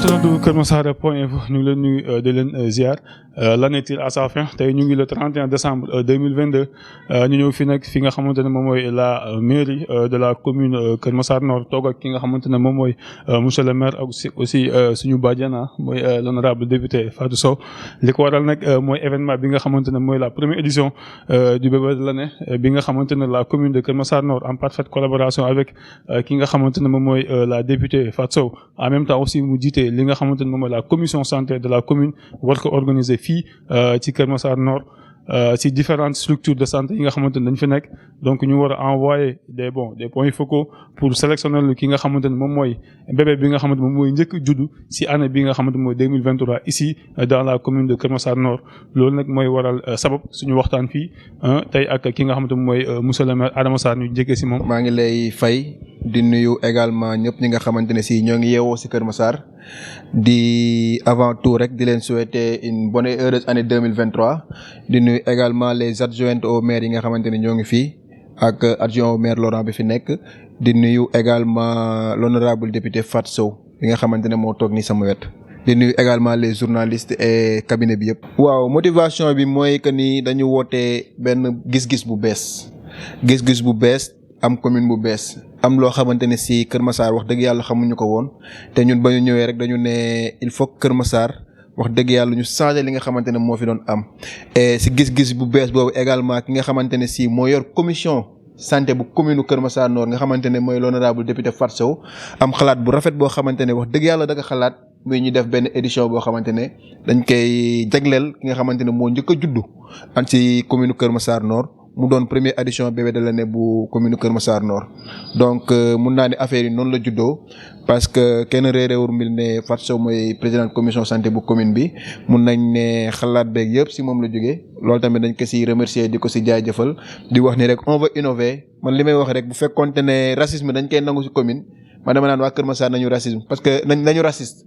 internet Kër Massar point info ñu ngi leen nuyu di leen ziar l'année tire à sa fin tey ñu ngi le 31 décembre 2022 ñu ñëw fi nag fi nga xamante ne moom mooy la mairie de la commune Kër Massar Nord toog ak ki nga xamante ne moom mooy monsieur le maire ak aussi suñu bàjjana mooy l'honorable député Fatou Sow li ko waral nag mooy événement bi nga xamante ne mooy la première édition du bébé de l'année bi nga xamante ne la commune de Kër Massar Nord en parfaite collaboration avec ki nga xamante ne moom mooy la députée Fatou Sow en même temps aussi mu jiite li nga xamante ne moom mooy la commission santé de la commune war ko organiser fii ci Kër Massar Nord ci différentes structures de santé yi nga xamante ne dañ fi nekk donc ñu war a envoyer des points focaux pour sélectionner ki nga xamante ne moom mooy bébé bi nga xamante moom mooy njëkk juddu ci année bi nga xamante mooy 2023 ici dans la commune de Kër Massar Nord loolu nag mooy waral sabab suñu waxtaan fii tey ak ki nga xamante moom mooy monsieur le maire Adama Sarr ñu njëkkee ci moom. maa ngi lay fay di nuyu également ñëpp ñi nga xamante ne ci ñoo ngi yeewoo ci Kër Massar di avant tout rek di leen souhaiter une bonne et heureuse année 2023 di nuyu également les adjoints au maire yi nga xamante ne ñoo ngi fii ak adjoint au maire Laurent bi fi nekk di nuyu également l'honorable député Fatou Sow bi nga xamante ne moo toog ni sama wet di nuyu également les journalistes et cabinet bi yëpp. waaw motivation bi mooy que ni dañu woote benn gis-gis bu bees am commune bu bees am loo xamante ne ci Kër Massar wax dëgg yàlla xamuñu ko woon te ñun ba ñu ñëwee rek dañu ne il faut Kër Massar wax dëgg yàlla ñu changer li nga xamante ne moo fi doon am et ci gis-gis bu bees boobu également ki nga xamante ne ci moo yor commission santé bu commune Kër Massar Nord nga xamante ne mooy l'honorable député Fatou Sow am xalaat bu rafet boo xamante ne wax dëgg yàlla da nga xalaat muy ñu def benn édition boo xamante ne dañ koy jagleel ki nga xamante ne moo njëkk a juddu an ci commune Kër Massar Nord mu doon première édition bébé de l'année bu commune Kër Massar Nord donc mun naa ne affaire yi noonu la juddoo parce que kenn réeréwul mil ne Fatou Sow mooy président commission santé bu commune bi mun nañ ne xalaat beeg yëpp ci moom la jógee loolu tamit dañ ko ci remercier di ko ci jaajëfal di wax ni rek on veut innover man li may wax rek bu fekkonte ne racisme dañ koy nangu ci commune man dama naan waa Kër Massar nañu racisme parce que nañu raciste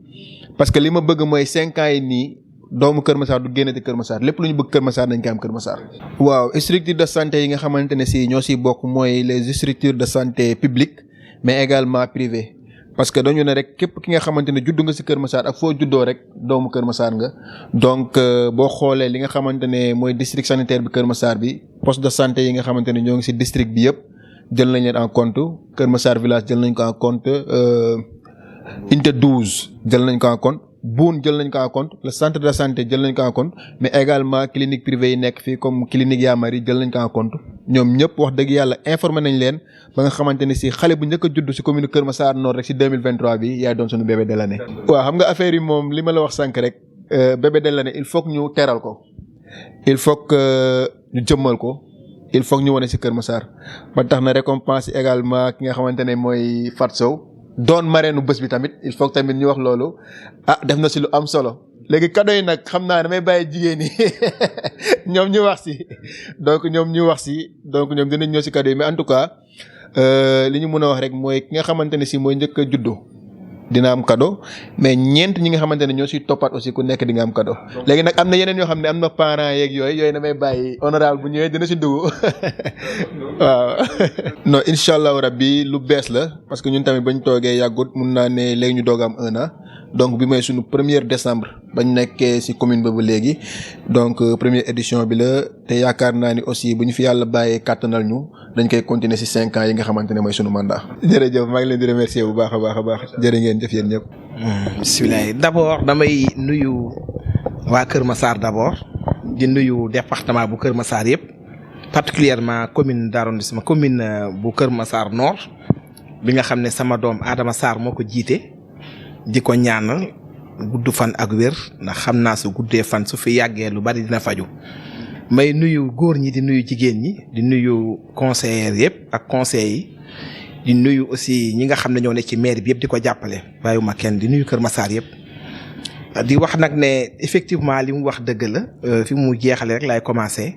parce que li ma bëgg mooy 5 ans yi nii doomu Kër Massar du génnati Kër Massar lépp lu ñu bëgg Kër Massar dañ koy am Kër Massar. waaw structure de santé yi nga xamante ne ci ñoo ciy bokk mooy les structures de santé publiques mais également privées parce que dañu ne rek képp ki nga xamante ne juddu nga ci Kër Massar ak foo juddoo rek doomu Kër Massar nga donc boo xoolee li nga xamante ne mooy district sanitaire bi Kër Massar bi poste de santé yi nga xamante ne ñoo ngi ci district bi yëpp jël nañ leen en compte Kër Massar village jël nañ ko en compte unité 12 jël nañ ko en compte. Boune jël nañ ko en compte le centre de santé jël nañ ko en compte mais également clinique privée yi nekk fii comme clinique Yamari jël nañ ko en compte ñoom ñëpp wax dëgg yàlla informé nañ leen ba nga xamante ne ci xale bu njëkk a judd ci commune Kër Massar Nord rek ci 2023 bi yaay doon suñu bébé de l'année. waaw xam nga affaire yi moom li ma la wax sànq rek bébé de l'année il faut que ñu teral ko il faut que ñu jëmmal ko il faut que ñu wane ci Kër Massar ba tax na récompense également ki nga xamante ne mooy Fatou Sow doon marraine bés bi tamit il faut que tamit ñu wax loolu def na ci lu am solo léegi cadeau yi nag xam naa damay bàyyi jigéen ñi ñoom ñu wax ci donc ñoom dinañ ñëw ci cadeau yi mais en tout cas li ñu mën a wax rek mooy ki nga xamante ne ci mooy njëkk a juddu dina am cadeau mais ñeent ñi nga xamante ne ñoo ciy toppaat aussi ku nekk di nga am cadeau. léegi nag am na yeneen yoo xam ne am na parents yeeg yooyu damay bàyyi honorable bu ñëwee dina ci dugg waaw. non incha allahu rabbi lu bees la parce que ñun tamit bañ toogee yàggut mun naa ne léegi ñu doog am 1 an donc bi mooy suñu 1er décembre bañ nekkee ci commune ba léegi donc première édition bi la te yaakaar naa ni aussi bu ñu fi yàlla bàyyee kàttanal ñu dañ koy continuer ci 5 ans yi nga xamante ne mooy suñu mandat. jërëjëf maa ngi leen di remercier bu baax a baax jërë ngeen jëf yéen ñëpp. bisimilah d'abord damay nuyu waa Kër Massar d'abord di nuyu département bu Kër Massar yëpp particulièrement commune d'arrondissement commune bu Kër Massar Nord bi nga xam ne sama doom Adama Sarr moo ko jiite di ko ñaanal gudd fan ak wér ndax xam naa su guddee fan su fi yàggee lu bari dina faju may nuyu góor ñi di nuyu jigéen ñi di nuyu conseillers yëpp ak conseils yi di nuyu aussi ñi nga xam ne ñoo ne ci mairie bi yëpp di ko jàppale bàyyiwuma kenn di nuyu Kër Massar yëpp di wax nag ne effectivement li mu wax dëgg la fi mu jeexale rek laay commencer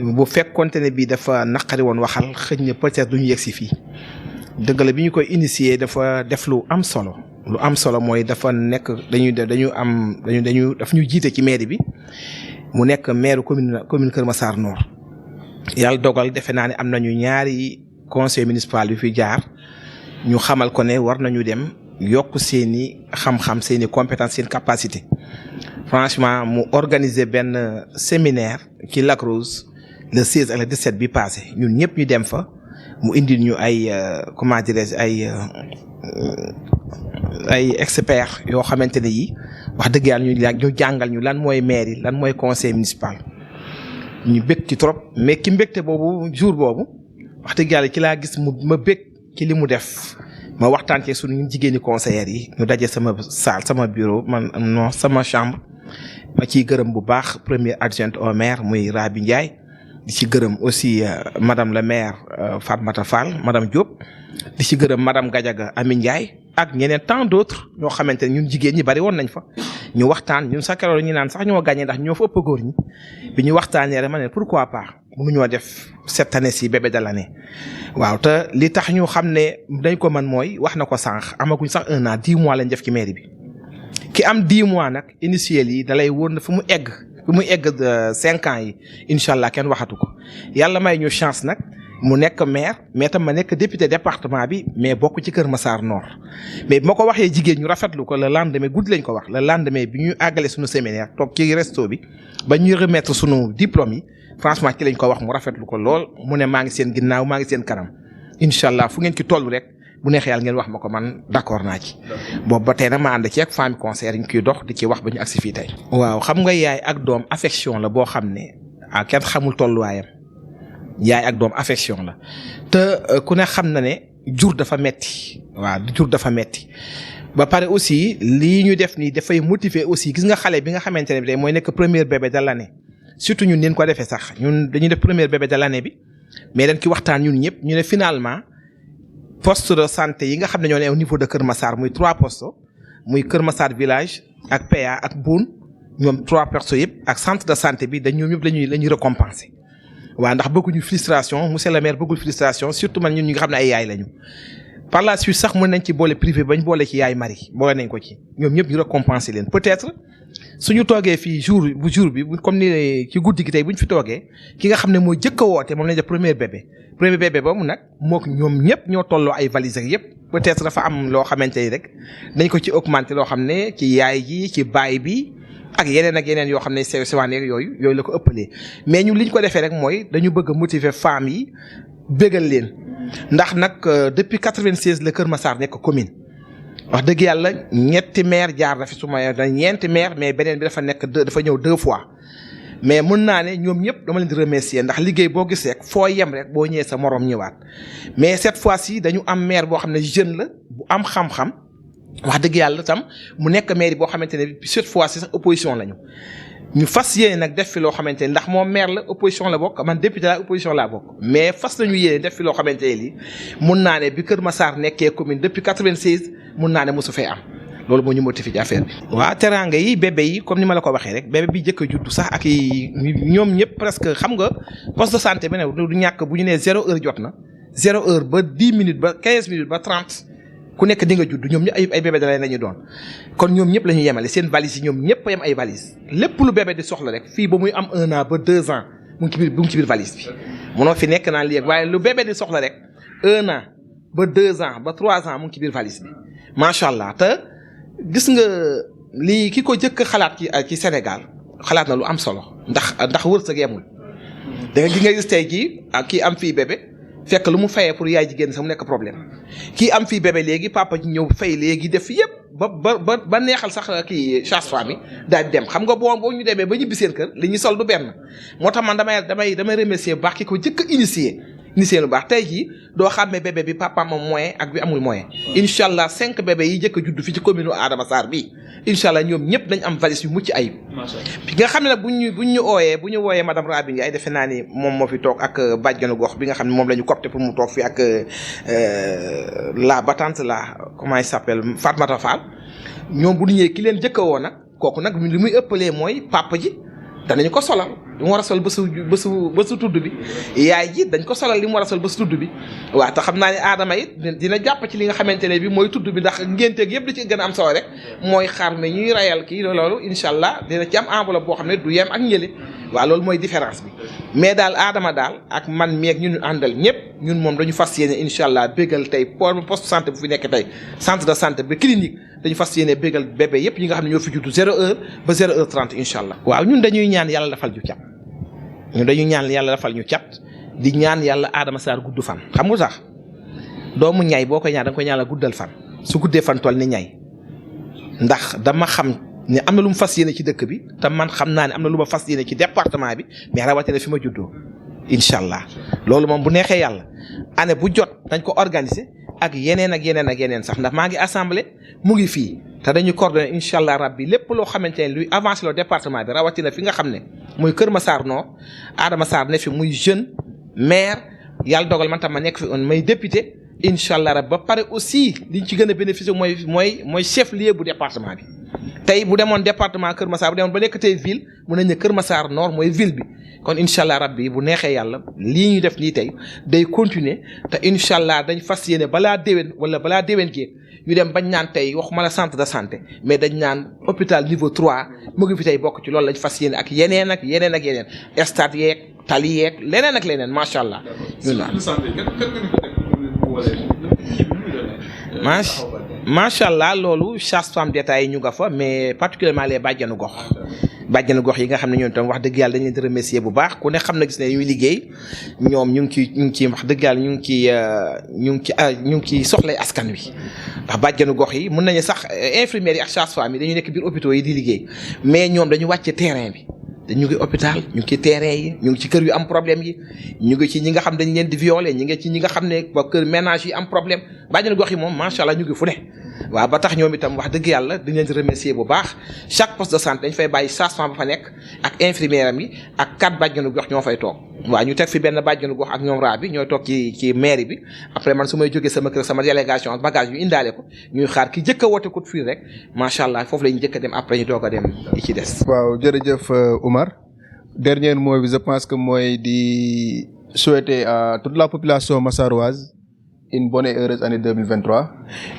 bu fekkonte ne bii dafa naqari woon waxal xëj na peut-être du ñu yegg si fii dëgg la bi ñu koy initier dafa def lu am solo mooy dafa nekk daf ñu jiite ci mairie bi mu nekk maire commune Kër Massar Nord yàlla dogal defe naa ne am nañu ñaari conseil municipal yu fi jaar ñu xamal ko ne war nañu dem yokk seeni xam-xam seeni compétence seen capacité franchement mu organiser benn séminaire ci Lac Rose le 16 ak le 17 bi passé ñun ñëpp ñu dem fa mu indil ñu ay comment dirais-je ay experts yoo xamante ne yi wax dëgg yàlla ñu jàngal ñu lan mooy mairie lan mooy conseil municipal ñu bég ci trop mais ki mbégte boobu jour boobu wax dëgg yàlla ci laa gis ma bég ci li mu def ma waxtaan ci suñu jigéeni conseillers yi ñu daje sama salle sama bureau man non sama chambre ma ciy gërëm bu baax première adjointe au maire muy Rabi Ndiaye di ci gërëm aussi madame le maire Fatmata Fall madame Diop di ci gërëm madame Gadiaga Ami Ndiaye ak ñeneen tant d'autres ñoo xamante ne ñun jigéen ñi bari woon nañ fa ñu waxtaan ñun sax keroog ñu naan sax ñoo gagné ndax ñoo fa ëpp góor ñi bi ñu waxtaanee rek ma ne pourquoi pas mënuñoo def cette année ci bébé de l'année waaw te li tax ñu xam ne dañ ko mën mooy wax na ko sànq amaguñ sax 1 an 10 mois lañ def ci mairie bi ki am 10 mois nag initiel yi da lay wóor na fu mu egg 5 ans yi incha allah kenn waxatu ko yàlla may ñu chance nag mu nekk maire mais tam ma nekk député département bi mais bokk ci Kër Massar Nord mais bi ma ko waxee jigéen ñu rafetlu ko le lendemain guddi lañ ko wax le lendemain bi ñu àggale suñu séminaire toog ci resto bi ba ñuy remettre suñu diplôme yi franchement ci lañ ko wax mu rafetlu ko lool mu ne maa ngi seen ginnaaw maa ngi seen kanam incha allah fu ngeen ci toll rek bu neexee yàlla ngeen wax ma ko man d'accord naa ci boobu ba tey nag ma ànd ci ak famille conseillère ñu koy dox di ci wax ba ñu agsi fii tey. waaw xam nga yaay ak doom affection la boo xam ne kenn xamul tolluwaayam yaay ak doom affection la te ku ne xam na ne jur dafa metti waaw jur dafa metti ba pare aussi lii ñu def nii dafay motiver aussi gis nga xale bi nga xamante ne bi tey mooy nekk premier bébé de l'année surtout ñun leen ko defee sax ñun dañuy def premier bébé de l'année bi mais dañ ki waxtaan ñun ñëpp ñu ne finalement poste de santé yi nga xam ne ñoo ne au niveau de Kër Massar muy 3 postes muy Kër Massar village ak PA ak Boune ñoom 3 postes yëpp ak centre de santé bi dañ ñoom ñëpp lañuy récompenser waaw ndax bëgguñu frustration monsieur le maire bëggul frustration surtout man ñun ñi nga xam ne ay yaay lañu par la suite sax mën nañ ci boole privé bañ boole ci yaay mari boole nañ ko ci ñoom ñëpp ñu récompenser leen peut-être suñu toogee fii jour bi comme ni ci guddi gi tey bu ñu fi toogee ki nga xam ne mooy jëkk a woote moom lañ def premier bébé ba mu nag mook ñoom ñëpp ñoo tolloo ay valises ak yëpp peut-être dafa am loo xamante ni rek dañ ko ci augmenter loo xam ne ci yaay ji ci baay bi ak yeneen yoo xam ne sewaan yooyu la ko ëppalee mais ñun li ñu ko defee rek mooy dañu bëgg a motiver femmes yi bégal leen ndax nag depuis 96 la Kër Massar nekk commune wax dëgg yàlla ñetti maire jaar na fi su ma ñeenti maire mais beneen bi dafa ñëw 2 fois mais mën naa ne ñoom ñëpp dama leen di remercier ndax liggéey boo gis rek foo yem rek boo ñëwee sa moroom ñëwaat mais cette fois-ci dañu am maire boo xam ne jeune la bu am xam-xam wax dëgg yàlla tam mu nekk maire boo xamante ne cette fois-ci sax opposition lañu ñu fas yéene nag def fi loo xamante ne ndax moom maire la opposition la bokk man député la opposition laa bokk mais fas nañu yéene def fi loo xamante ne lii mun naa ne bi Kër Massar nekkee commune depuis 96 mun naa ne mosu fee am loolu moo ñu motivé ci affaire bi. waa teraanga yi bébé yi comme ni ma la ko waxee rek bébé bi jëkk a juddu sax ak ñoom ñëpp presque xam nga poste de santé bi ne du ñàkk bu ñu nee 0 heure jot na 0 heure ba 10 minutes ba 15 minutes ba 30. ku nekk di nga judd ñoom ñëpp ay bébé da lañu doon kon ñoom ñëpp la ñu yemale seen valise yi ñoom ñëpp a yem ay valise lépp lu bébé di soxla rek fii ba muy am 1 an ba 2 ans mu ngi ci biir valise bi munoo fi nekk naan lii waaye lu bébé di soxla rek 1 an ba 2 ans ba 3 ans mu ngi ci biir valise bi macha allah te gis nga lii ki ko jëkk xalaat ci Sénégal xalaat na lu am solo ndax wërsëg yemul da nga gis tey jii ak kii am fii bébé. fekk lu mu fayee pour yaay jigéen sax mu nekk problème kii am fii bébé léegi papa ji ñëw fay léegi def yëpp ba neexal sax kii sage-femme yi daal di dem xam nga boo ñu demee ba ñibbi seen kër li ñu sol du benn moo tax man damay remercier bu baax ki ko jëkk a initier lu baax tey jii doo xàmmee bébé bi papa am moyen ak bi amul moyen incha allah 5 bébé yi jëkk a judd fi ci commune Adama Sarr bii incha allah ñoom ñëpp dañ am valise yu mucc ayib. bi nga xam ne nag bu ñu wooyee madame Rabi Ndiaye defe naa ni moom moo fi toog ak bàjjanu gox bi nga xam ne moom la ñu copté pour mu toog fi ak la battante la comment il s'appelle Fatmata Fall ñoom bu ñu ñëwee ki leen jëkk a woo nag kooku nag li muy ëppalee mooy papa ji danañu ko solal li mu war a sol bésu tudd bi yaay ji dañ ko solal li mu war a sol bésu tudd bi waaw te xam naa ne aadama it dina jàpp ci li nga xamante ne bi mooy tudd bi ndax ngénteeg yëpp li ci gën a am solo rek mooy xar mi ñuy rayal kii loolu incha allah dina ci am enveloppe boo xam ne du yem ak njële waaw loolu mooy différence bi mais daal aadama daal ak man meeg ñun àndal ñëpp ñun moom dañu fas yéene incha allah bégal tey poste santé bu fi nekk tey centre de santé ba clinique dañu fas yéene bégal bébé yëpp yi nga xam ne ñoo fi juddu 0h ba 0h30 incha allah. waaw ñun dañuy ñaan yàlla dafal ñu cat ñun dañuy ñaan yàlla dafal ñu cat di ñaan yàlla Adama Sarr gudd fan xam nga sax doomu ñay boo koy ñaan da nga koy ñaan la guddal fan su guddee fan toll ni ñay ndax dama xam ne am na lu mu fas yéene ci dëkk bi te man xam naa ne am na lu ma fas yéene ci département bi mais rawatina fi ma juddoo incha allah loolu moom bu neexee yàlla année bu jot dañ ko organiser ak yeneen ak yeneen ak yeneen sax ndax maa ngi assemblée mu ngi fii te dañuy coordonné incha allah rabbi lépp loo xamante ne luy avancer le département bi rawatina fi nga xam ne muy Kër Massar Nord Adama Sarr ne fi muy jeune maire yàlla dogal man tam ma nekk fi on may député incha allah rabbi ba pare aussi liñ ci gën a bénéficier mooy chef lieu bu département bi. tey bu demoon département Kër Massar bu demoon ba nekk tey ville mun nañ ne Kër Massar Nord mooy ville bi kon incha allah rabbi bu neexee yàlla lii ñu def nii tey day continuer te incha allah dañ fas yéene balaa déwén wala balaa déwén géeg ñu dem bañ naan tey waxuma la centre de santé mais dañ naan hôpital niveau 3 mu ngi fi tey bokk ci loolu lañ fas yéene ak yeneen ak yeneen ak yeneen stade yeeg tali yeeg leneen ak leneen macha allah. macha allah loolu sage-femme d'État yi ñu nga fa mais particulièrement les bàjjanu gox yi nga xam ne ñoom tam wax dëgg yàlla dañ leen di remercier bu baax ku ne xam na gis ne ñuy liggéey ñoom ñu ngi ci wax dëgg yàlla ñu ngi ci soxlay askan wi ndax bàjjanu gox yi mën nañu sax infirmières yi ak sage-femme yi dañu nekk biir hôpitaux yi di liggéey mais ñoom dañu wàcce terrain bi ñu ngi hôpital ñu ngi ci terrain yi ñu ngi ci kër yu am problème yi ñu ngi ci ñi nga xam dañ leen di violer ñu ngi ci ñi nga xam ne ba kër ménage yi am problème bàjjenu gox yi moom macha allah ñu ngi fu ne waaw ba tax ñoom itam wax dëgg yàlla dañ leen di remercier bu baache chaque poste de santé dañ fay bàyyi sage-femme ba fa nekk ak infirmière am yi ak 4 bàjjenu gox ñoo fay toog waaw ñu teg fi benn bàjjenu gox ak ñoom raa bi ñooy toog ci mairie bi après man su may jógee sama kër sama délégation bagage yu indaale ko ñuy xaar ki jëkk a woote coup de fil rek macha allah foofu la ñu jëkk a dem après ñu doog a dem yi ci des. waaw jërëjëf Oumar dernier mot bi je pense que mooy di souhaiter à toute la population massaroise une bonne et heureuse année 2023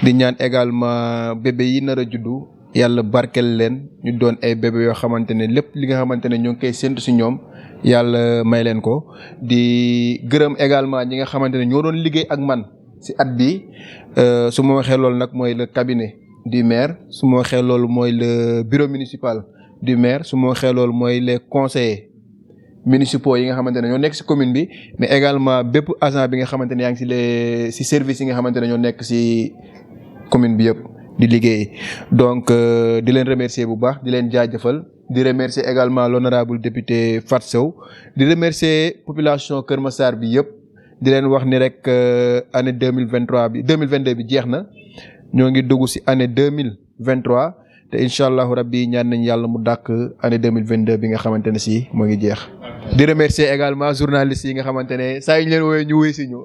di ñaan également bébé yi nar a juddu yàlla barkel leen ñu doon ay bébé yoo xamante ne lépp li nga xamante ne ñoo ngi koy séntu si ñoom yàlla may leen ko di gërëm également ñi nga xamante ne ñoo doon liggéey ak man si at bi su ma waxee loolu nag mooy le cabinet du maire su ma waxee loolu mooy le bureau municipal du maire su ma waxee loolu mooy les conseillers municipaux yi nga xamante ne ñoo nekk ci commune bi mais également bépp agent bi nga xamante ne yaa ngi ci services yi nga xamante ne ñoo nekk ci commune bi yëpp di liggéey donc di leen remercier bu baax di leen jaajëfal di remercier également l'honorable député Fatou Sow di remercier population Kër Massar bi yëpp di leen wax ni rek année 2022 bi jeex na ñoo ngi dugg ci année 2023 te incha allahu rabbi ñaan nañ yàlla mu dàkk année 2022 bi nga xamante ne si moo ngi jeex. di remercier également journalistes yi nga xamante ne saa yu ñu leen woowee ñu wuy si ñu.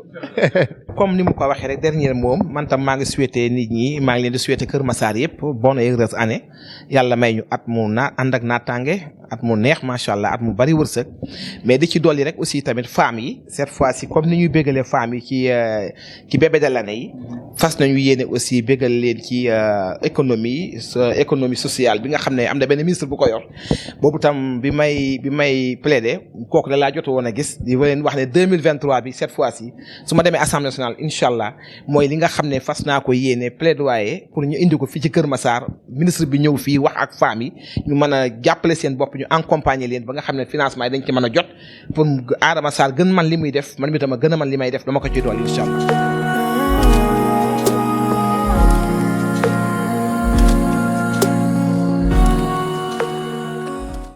comme ni mu ko waxee rek dernier moom man tam maa ngi souhaité nit ñi maa ngi leen di souhaité Kër Massar yëpp bonne et heureuse année yàlla may ñu at mu ànd ak naataange at mu neex macha allah at mu bari wërsëg mais di ci dolli rek aussi tamit femmes yi cette fois-ci comme ni ñuy bégalee femmes yi ci bébé de l'année yi fas nañu yéene aussi bégal leen ci économie sociale bi nga xam ne am na benn ministre bu ko yor boobu tam bi may plaider kooku da laa jot woon a gis di leen wax ne 2023 bi cette fois-ci su ma demee assemblée nationale incha allah mooy li nga xam ne fas naa ko yéene plaidoyer pour ñu indi ko fii ci Kër Massar ministre bi ñëw fii wax ak femmes yi ñu mën a jàppale seen bopp ñu accompagner leen ba nga xam ne financement yi dañ ci mën a jot pour Adama Sarr gën man li muy def man mi tam a gën a man li may def dama ko ci dool incha allah